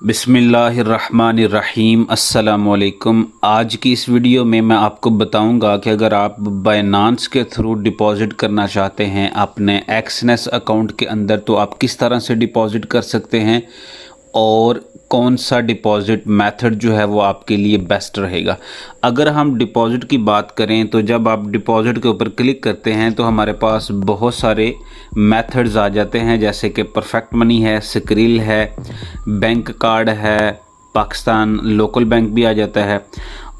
बिस्मिल्लाहिर्रहमानिर्रहीम अस्सलामुअलैकुम। आज की इस वीडियो में मैं आपको बताऊंगा कि अगर आप बाइनांस के थ्रू डिपॉज़िट करना चाहते हैं अपने एक्सनेस अकाउंट के अंदर तो आप किस तरह से डिपॉज़िट कर सकते हैं और कौन सा डिपॉज़िट मेथड जो है वो आपके लिए बेस्ट रहेगा। अगर हम डिपॉज़िट की बात करें तो जब आप डिपॉज़िट के ऊपर क्लिक करते हैं तो हमारे पास बहुत सारे मेथड्स आ जाते हैं, जैसे कि परफेक्ट मनी है, स्क्रिल है, बैंक कार्ड है, पाकिस्तान लोकल बैंक भी आ जाता है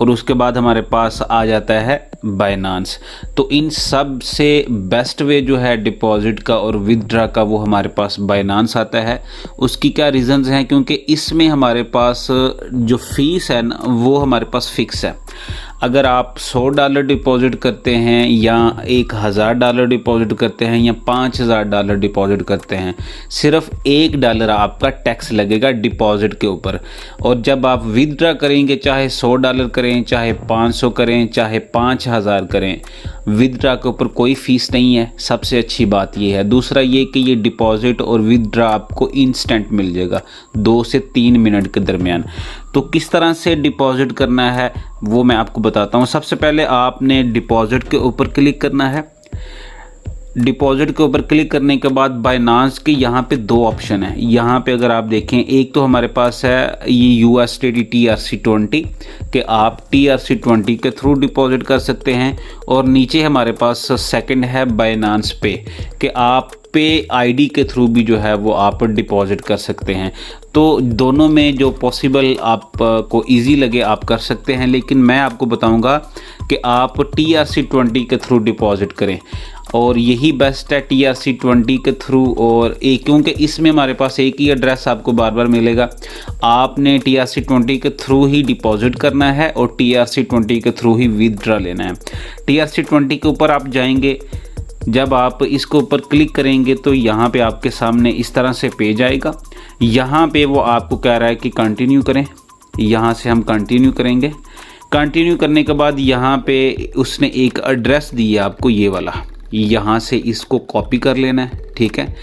और उसके बाद हमारे पास आ जाता है बाइनांस। तो इन सब से बेस्ट वे जो है डिपॉज़िट का और विदड्रा का वो हमारे पास बाइनांस आता है। उसकी क्या रीज़न्स हैं, क्योंकि इसमें हमारे पास जो फ़ीस है ना वो हमारे पास फ़िक्स है। अगर आप $100 डिपॉज़िट करते हैं या $1000 डिपॉज़िट करते हैं या $5000 डिपॉज़िट करते हैं, सिर्फ $1 आपका टैक्स लगेगा डिपॉज़िट के ऊपर। और जब आप विदड्रा करेंगे, चाहे $100 करें, चाहे 500 करें, चाहे 5000 करें, विदड्रा के ऊपर कोई फ़ीस नहीं है। सबसे अच्छी बात ये है। दूसरा ये कि ये डिपॉज़िट और विदड्रा आपको इंस्टेंट मिल जाएगा 2 से 3 मिनट के दरमियान। तो किस तरह से डिपॉज़िट करना है वो मैं आपको बताता हूँ। सबसे पहले आपने डिपॉज़िट के ऊपर क्लिक करना है। डिपॉज़िट के ऊपर क्लिक करने के बाद बाइनांस के यहाँ पे 2 ऑप्शन है। यहाँ पे अगर आप देखें, एक तो हमारे पास है ये USDT TRC20 कि आप TRC20 के थ्रू डिपॉज़िट कर सकते हैं, और नीचे हमारे पास सेकंड है बाइनांस पे कि आप पे आईडी के थ्रू भी जो है वो आप डिपॉज़िट कर सकते हैं। तो दोनों में जो पॉसिबल आपको इजी लगे आप कर सकते हैं, लेकिन मैं आपको बताऊंगा कि आप TRC20 के थ्रू डिपॉज़िट करें और यही बेस्ट है TRC20 के थ्रू। और क्योंकि इसमें हमारे पास एक ही एड्रेस आपको बार बार मिलेगा, आपने TRC20 के थ्रू ही डिपॉज़िट करना है और TRC20 के थ्रू ही विदड्रा लेना है। TRC20 के ऊपर आप जाएंगे, जब आप इसके ऊपर क्लिक करेंगे तो यहाँ पे आपके सामने इस तरह से पेज आएगा। यहाँ पे वो आपको कह रहा है कि कंटिन्यू करें। यहाँ से हम कंटिन्यू करेंगे। कंटिन्यू करने के बाद यहाँ पे उसने एक एड्रेस दिया आपको, ये वाला, यहाँ से इसको कॉपी कर लेना है। ठीक है।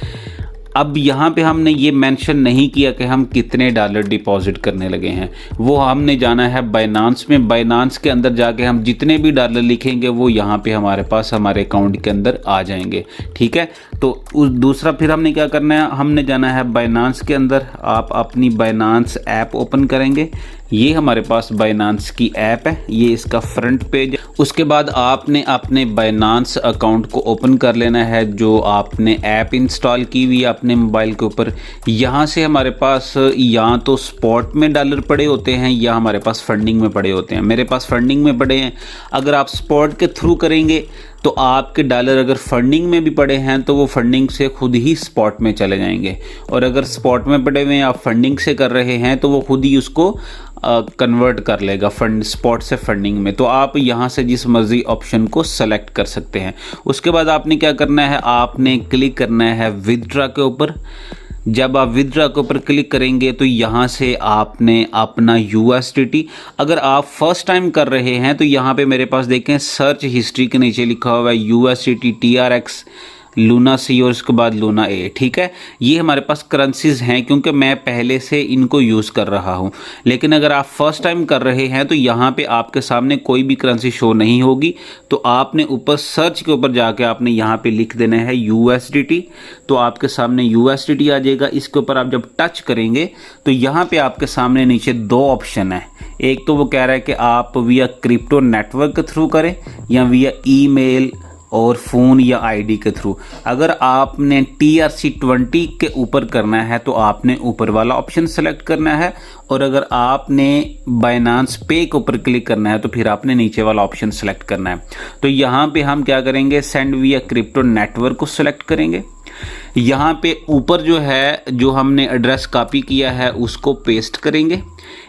अब यहाँ पे हमने ये मेंशन नहीं किया कि हम कितने डॉलर डिपॉज़िट करने लगे हैं, वो हमने जाना है बाइनांस में। बाइनांस के अंदर जाके हम जितने भी डॉलर लिखेंगे वो यहाँ पे हमारे पास हमारे अकाउंट के अंदर आ जाएंगे। ठीक है। तो उस दूसरा फिर हमने क्या करना है, हमने जाना है बाइनांस के अंदर। आप अपनी बाइनांस ऐप ओपन करेंगे। ये हमारे पास बाइनांस की ऐप है, ये इसका फ्रंट पेज। उसके बाद आपने अपने बाइनांस अकाउंट को ओपन कर लेना है, जो आपने ऐप इंस्टॉल की हुई है अपने मोबाइल के ऊपर। यहाँ से हमारे पास या तो स्पॉट में डॉलर पड़े होते हैं या हमारे पास फंडिंग में पड़े होते हैं। मेरे पास फंडिंग में पड़े हैं। अगर आप स्पॉट के थ्रू करेंगे तो आपके डॉलर अगर फंडिंग में भी पड़े हैं तो वो फंडिंग से खुद ही स्पॉट में चले जाएंगे, और अगर स्पॉट में पड़े हुए हैं आप फंडिंग से कर रहे हैं तो वो खुद ही उसको कन्वर्ट कर लेगा स्पॉट से फंडिंग में। तो आप यहाँ से जिस मर्जी ऑप्शन को सेलेक्ट कर सकते हैं। उसके बाद आपने क्या करना है, आपने क्लिक करना है विदड्रा के ऊपर। जब आप विदड्रा के ऊपर क्लिक करेंगे तो यहाँ से आपने अपना USDT, अगर आप फर्स्ट टाइम कर रहे हैं तो यहाँ पे मेरे पास देखें सर्च हिस्ट्री के नीचे लिखा हुआ है USDT TRX लूना C और उसके बाद लूना A। ठीक है। ये हमारे पास करेंसीज हैं क्योंकि मैं पहले से इनको यूज़ कर रहा हूँ, लेकिन अगर आप फर्स्ट टाइम कर रहे हैं तो यहाँ पे आपके सामने कोई भी करेंसी शो नहीं होगी। तो आपने ऊपर सर्च के ऊपर जाके आपने यहाँ पे लिख देना है USDT, तो आपके सामने USDT आ जाएगा। इसके ऊपर आप जब टच करेंगे तो यहाँ पे आपके सामने नीचे 2 ऑप्शन है। एक तो वो कह रहा है कि आप विया क्रिप्टो नेटवर्क के थ्रू करें या विया ईमेल और फ़ोन या आईडी के थ्रू। अगर आपने TRC20 के ऊपर करना है तो आपने ऊपर वाला ऑप्शन सेलेक्ट करना है, और अगर आपने बाइनांस पे के ऊपर क्लिक करना है तो फिर आपने नीचे वाला ऑप्शन सेलेक्ट करना है। तो यहाँ पे हम क्या करेंगे, सेंड विया क्रिप्टो नेटवर्क को सेलेक्ट करेंगे। यहाँ पे ऊपर जो है, जो हमने एड्रेस कॉपी किया है उसको पेस्ट करेंगे।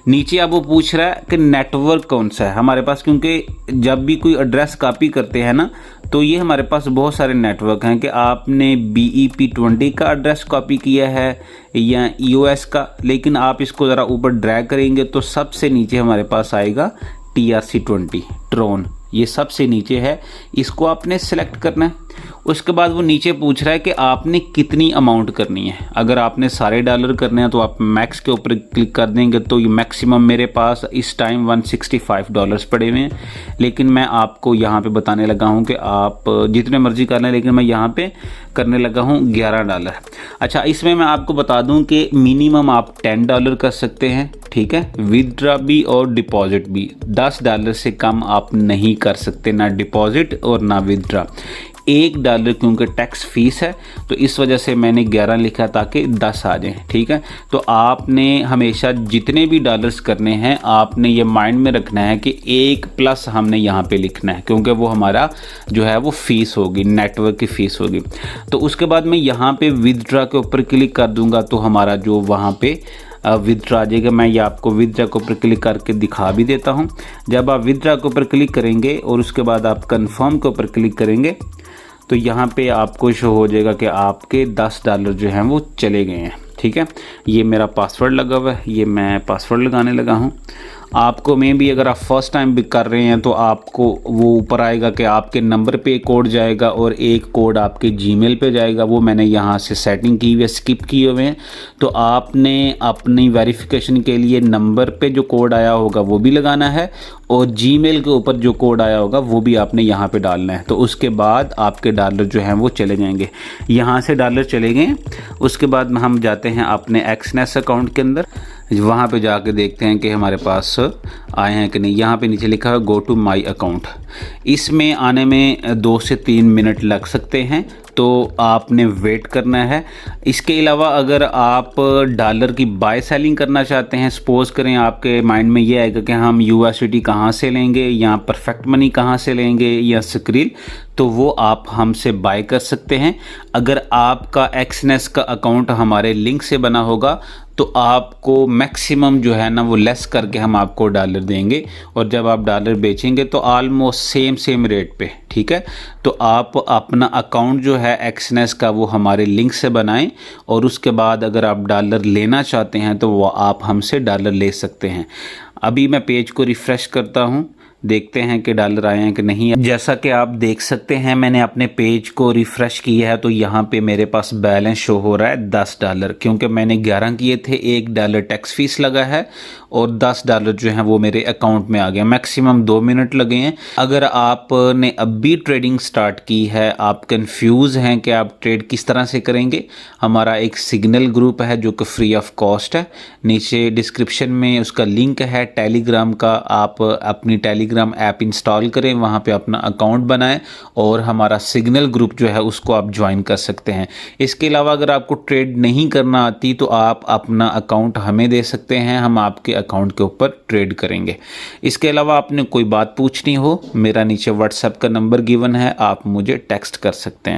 नीचे अब वो पूछ रहा है कि नेटवर्क कौन सा है हमारे पास, क्योंकि जब भी कोई एड्रेस कॉपी करते हैं ना तो ये हमारे पास बहुत सारे नेटवर्क हैं कि आपने BEP20 का एड्रेस कॉपी किया है या EOS का, लेकिन आप इसको ज़रा ऊपर ड्रैग करेंगे तो सबसे नीचे हमारे पास आएगा TRC20 ट्रोन। ये सबसे नीचे है, इसको आपने सेलेक्ट करना है। उसके बाद वो नीचे पूछ रहा है कि आपने कितनी अमाउंट करनी है। अगर आपने सारे डॉलर करने हैं तो आप मैक्स के ऊपर क्लिक कर देंगे, तो ये मैक्सिमम मेरे पास इस टाइम $165 पड़े हुए हैं। लेकिन मैं आपको यहाँ पे बताने लगा हूँ कि आप जितने मर्जी कर लें, लेकिन मैं यहाँ पे करने लगा हूँ $11। अच्छा, इसमें मैं आपको बता दूँ कि मिनिमम आप $10 कर सकते हैं, ठीक है, विदड्रा भी और डिपॉजिट भी। $10 से कम आप नहीं कर सकते, ना डिपॉजिट और ना विदड्रा। $1 क्योंकि टैक्स फीस है, तो इस वजह से मैंने 11 लिखा ताकि 10 आ जाए, ठीक है। तो आपने हमेशा जितने भी डॉलर्स करने हैं आपने ये माइंड में रखना है कि 1+ हमने यहाँ पे लिखना है, क्योंकि वो हमारा जो है वो फ़ीस होगी, नेटवर्क की फ़ीस होगी। तो उसके बाद मैं यहाँ पे विदड्रा के ऊपर क्लिक कर दूँगा, तो हमारा जो वहाँ पे विदड्रा आ जाएगा। मैं ये आपको विदड्रा के ऊपर क्लिक करके दिखा भी देता हूँ। जब आप विदड्रा के ऊपर क्लिक करेंगे और उसके बाद आप कन्फर्म के ऊपर क्लिक करेंगे, तो यहाँ पे आपको शो हो जाएगा कि आपके $10 जो हैं वो चले गए हैं, ठीक है। ये मेरा पासवर्ड लगा हुआ है, ये मैं पासवर्ड लगाने लगा हूँ। आपको में भी अगर आप फर्स्ट टाइम भी कर रहे हैं तो आपको वो ऊपर आएगा कि आपके नंबर पे कोड जाएगा और एक कोड आपके जीमेल पे जाएगा। वो मैंने यहाँ से सेटिंग की हुई है, स्किप किए हुए हैं। तो आपने अपनी वेरिफिकेशन के लिए नंबर पे जो कोड आया होगा वो भी लगाना है, और जीमेल के ऊपर जो कोड आया होगा वो भी आपने यहाँ पे डालना है। तो उसके बाद आपके डॉलर जो हैं वो चले जाएंगे। यहाँ से डॉलर चले गए, उसके बाद हम जाते हैं अपने एक्सनेस अकाउंट के अंदर। वहाँ पे जाके देखते हैं कि हमारे पास आए हैं कि नहीं। यहाँ पे नीचे लिखा है गो टू माई अकाउंट। इसमें आने में 2 से 3 मिनट लग सकते हैं, तो आपने वेट करना है। इसके अलावा अगर आप डॉलर की बाय सेलिंग करना चाहते हैं, सपोज़ करें आपके माइंड में ये आएगा कि हम USDT कहाँ से लेंगे, या परफेक्ट मनी कहाँ से लेंगे, या स्क्रिल, तो वो आप हमसे बाय कर सकते हैं। अगर आपका एक्सनेस का अकाउंट हमारे लिंक से बना होगा तो आपको मैक्सिमम जो है ना वो लेस करके हम आपको डॉलर देंगे, और जब आप डॉलर बेचेंगे तो ऑलमोस्ट सेम रेट पे, ठीक है। तो आप अपना अकाउंट जो है एक्सनेस का वो हमारे लिंक से बनाएं, और उसके बाद अगर आप डॉलर लेना चाहते हैं तो वो आप हमसे डॉलर ले सकते हैं। अभी मैं पेज को रिफ़्रेश करता हूँ, देखते हैं कि डॉलर आए हैं कि नहीं। जैसा कि आप देख सकते हैं मैंने अपने पेज को रिफ़्रेश किया है, तो यहाँ पे मेरे पास बैलेंस शो हो रहा है $10, क्योंकि मैंने 11 किए थे, $1 टैक्स फीस लगा है और $10 जो है वो मेरे अकाउंट में आ गया। मैक्सिमम 2 मिनट लगे हैं। अगर आपने अभी ट्रेडिंग स्टार्ट की है, आप कंफ्यूज हैं कि आप ट्रेड किस तरह से करेंगे, हमारा एक सिग्नल ग्रुप है जो कि फ्री ऑफ कॉस्ट है। नीचे डिस्क्रिप्शन में उसका लिंक है टेलीग्राम का। आप अपनी टेलीग्राम ऐप इंस्टॉल करें, वहाँ पे अपना अकाउंट बनाएं और हमारा सिग्नल ग्रुप जो है उसको आप ज्वाइन कर सकते हैं। इसके अलावा अगर आपको ट्रेड नहीं करना आती तो आप अपना अकाउंट हमें दे सकते हैं, हम आपके अकाउंट के ऊपर ट्रेड करेंगे। इसके अलावा आपने कोई बात पूछनी हो, मेरा नीचे व्हाट्सएप का नंबर गिवन है, आप मुझे टेक्स्ट कर सकते हैं।